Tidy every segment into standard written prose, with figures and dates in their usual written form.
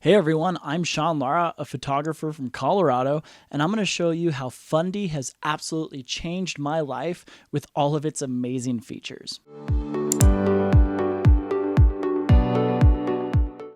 Hey everyone, I'm Sean Lara, a photographer from Colorado, and I'm going to show you how Fundy has absolutely changed my life with all of its amazing features.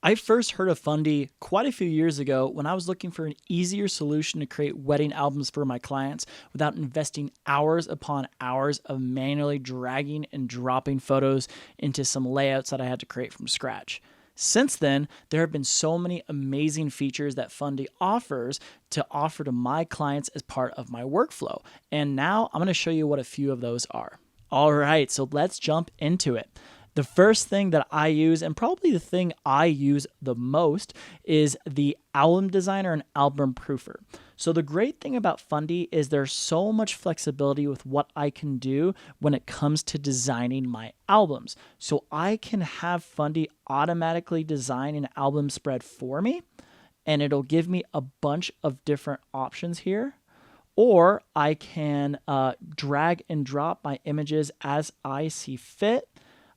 I first heard of Fundy quite a few years ago when I was looking for an easier solution to create wedding albums for my clients without investing hours upon hours of manually dragging and dropping photos into some layouts that I had to create from scratch. Since then, there have been so many amazing features that Fundy offers to offer to my clients as part of my workflow. And now I'm going to show you what a few of those are. All right, so let's jump into it. The first thing that I use, and probably the thing I use the most, is the Album Designer and Album Proofer. So the great thing about Fundy is there's so much flexibility with what I can do when it comes to designing my albums. So I can have Fundy automatically design an album spread for me, and it'll give me a bunch of different options here. Or I can drag and drop my images as I see fit.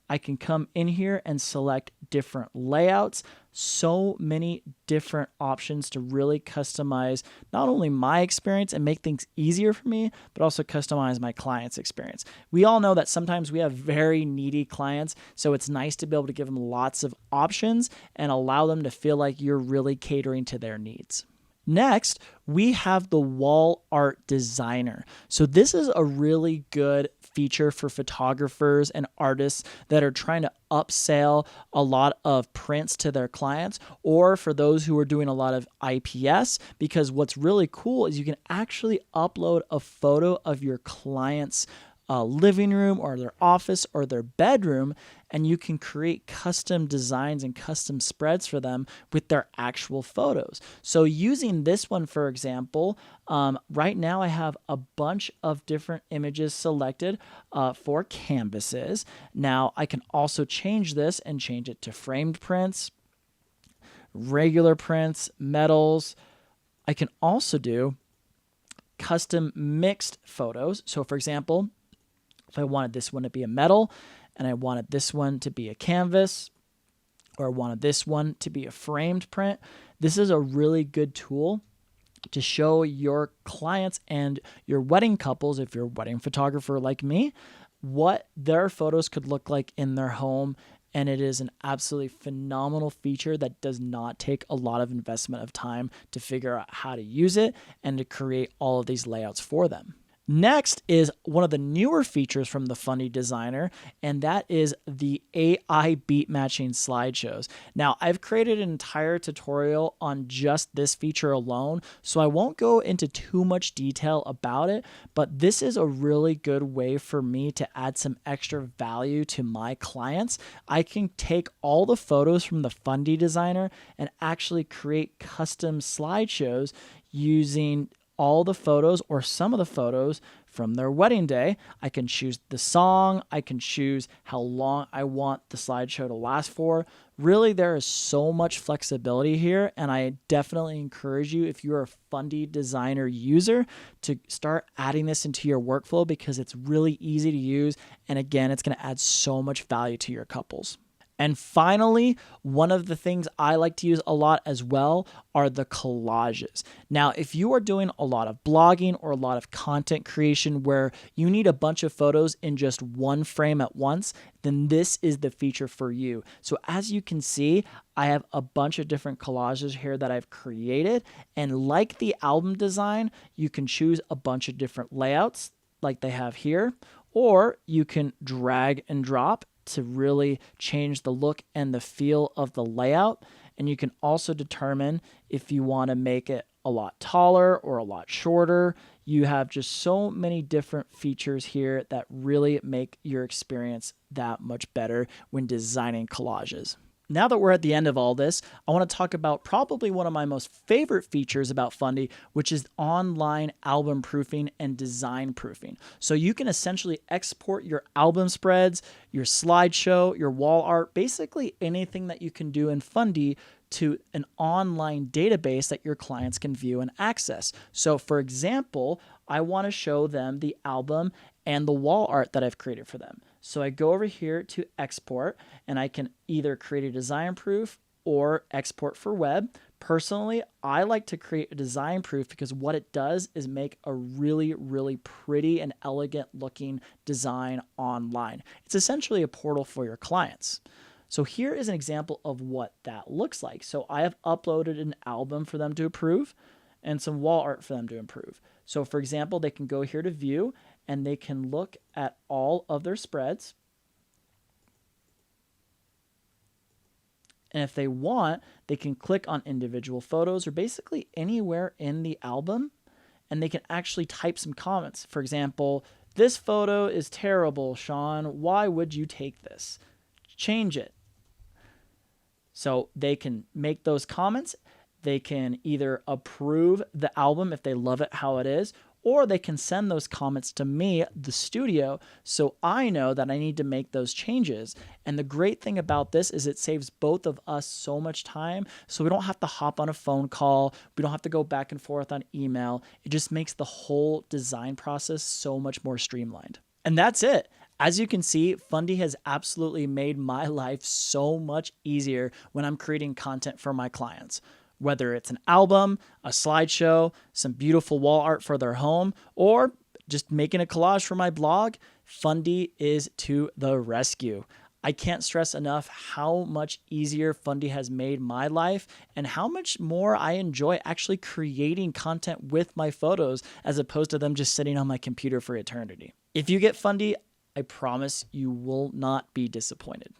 I can come in here and select different layouts, so many different options to really customize not only my experience and make things easier for me, but also customize my client's experience. We all know that sometimes we have very needy clients, so it's nice to be able to give them lots of options and allow them to feel like you're really catering to their needs. Next, we have the Wall Art Designer. So this is a really good feature for photographers and artists that are trying to upsell a lot of prints to their clients, or for those who are doing a lot of IPS, because what's really cool is you can actually upload a photo of your client's living room or their office or their bedroom, and you can create custom designs and custom spreads for them with their actual photos. So using this one, for example, right now I have a bunch of different images selected for canvases. Now I can also change this and change it to framed prints, regular prints, metals. I can also do custom mixed photos. So for example, if I wanted this one to be a metal and I wanted this one to be a canvas, or I wanted this one to be a framed print, this is a really good tool to show your clients and your wedding couples, if you're a wedding photographer like me, what their photos could look like in their home. And it is an absolutely phenomenal feature that does not take a lot of investment of time to figure out how to use it and to create all of these layouts for them. Next is one of the newer features from the Fundy Designer, and that is the AI beat matching slideshows. Now, I've created an entire tutorial on just this feature alone, so I won't go into too much detail about it, but this is a really good way for me to add some extra value to my clients. I can take all the photos from the Fundy Designer and actually create custom slideshows using all the photos or some of the photos from their wedding day. I can choose the song. I can choose how long I want the slideshow to last for. Really, there is so much flexibility here, and I definitely encourage you, if you're a Fundy Designer user, to start adding this into your workflow because it's really easy to use, and again, it's going to add so much value to your couples. And finally, one of the things I like to use a lot as well are the collages. Now, if you are doing a lot of blogging or a lot of content creation where you need a bunch of photos in just one frame at once, then this is the feature for you. So as you can see, I have a bunch of different collages here that I've created. And like the album design, you can choose a bunch of different layouts like they have here, or you can drag and drop to really change the look and the feel of the layout. And you can also determine if you want to make it a lot taller or a lot shorter. You have just so many different features here that really make your experience that much better when designing collages. Now that we're at the end of all this, I want to talk about probably one of my most favorite features about Fundy, which is online album proofing and design proofing. So you can essentially export your album spreads, your slideshow, your wall art, basically anything that you can do in Fundy to an online database that your clients can view and access. So for example, I want to show them the album and the wall art that I've created for them. So I go over here to export, and I can either create a design proof or export for web. Personally, I like to create a design proof because what it does is make a really, really pretty and elegant looking design online. It's essentially a portal for your clients. So here is an example of what that looks like. So I have uploaded an album for them to approve and some wall art for them to approve. So for example, they can go here to view and they can look at all of their spreads. And if they want, they can click on individual photos or basically anywhere in the album, and they can actually type some comments. For example, this photo is terrible, Sean. Why would you take this? Change it. So they can make those comments. They can either approve the album if they love it how it is, or they can send those comments to me, the studio, so I know that I need to make those changes. And the great thing about this is it saves both of us so much time, so we don't have to hop on a phone call. We don't have to go back and forth on email. It just makes the whole design process so much more streamlined. And that's it. As you can see, Fundy has absolutely made my life so much easier when I'm creating content for my clients. Whether it's an album, a slideshow, some beautiful wall art for their home, or just making a collage for my blog, Fundy is to the rescue. I can't stress enough how much easier Fundy has made my life and how much more I enjoy actually creating content with my photos as opposed to them just sitting on my computer for eternity. If you get Fundy, I promise you will not be disappointed.